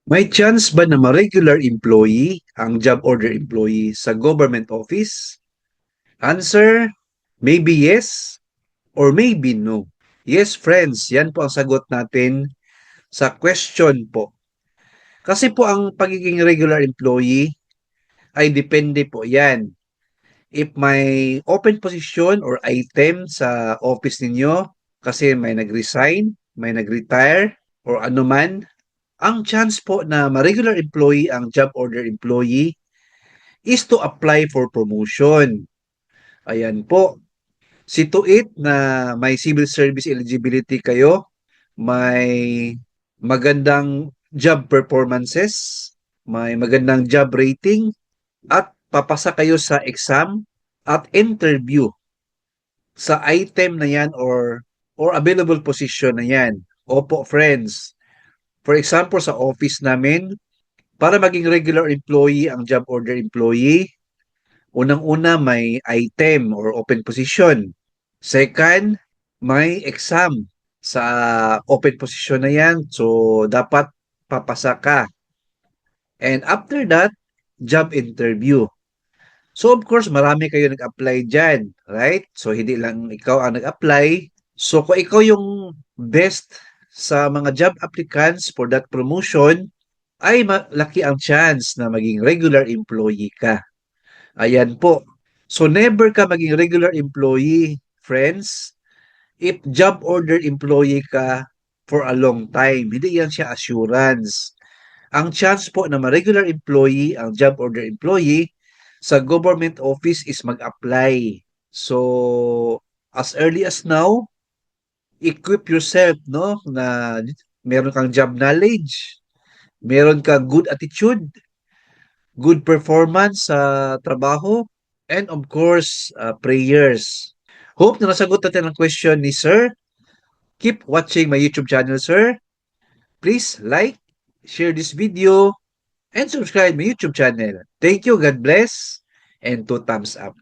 May chance ba na ma-regular employee ang job order employee sa government office? Answer, maybe yes or maybe no. Yes, friends, yan po ang sagot natin sa question po. Kasi po ang pagiging regular employee ay depende po yan. If may open position or item sa office ninyo, kasi may nag-resign, may nag-retire, or anuman, ang chance po na ma-regular employee ang job order employee is to apply for promotion. Ayan po. See to it na may civil service eligibility kayo, may magandang job performances, may magandang job rating, at papasa kayo sa exam at interview sa item na yan or available position na yan. Opo, friends. For example, sa office namin, para maging regular employee ang job order employee, unang-una may item or open position. Second, may exam sa open position na yan. So, dapat papasa ka. And after that, job interview. So, of course, marami kayo nag-apply dyan, right? So, hindi lang ikaw ang nag-apply. So, kung ikaw yung best sa mga job applicants for that promotion, ay malaki ang chance na maging regular employee ka. Ayan po. So, never ka maging regular employee, friends, if job order employee ka for a long time. Hindi yan siya assurance. Ang chance po na ma-regular employee, ang job order employee, sa government office is mag-apply. So, as early as now, equip yourself, no, na meron kang job knowledge, meron kang good attitude, good performance sa trabaho, and of course, prayers. Hope na nasagot natin ang question ni Sir. Keep watching my YouTube channel, Sir. Please like, share this video, and subscribe my YouTube channel. Thank you, God bless, and 2 thumbs up.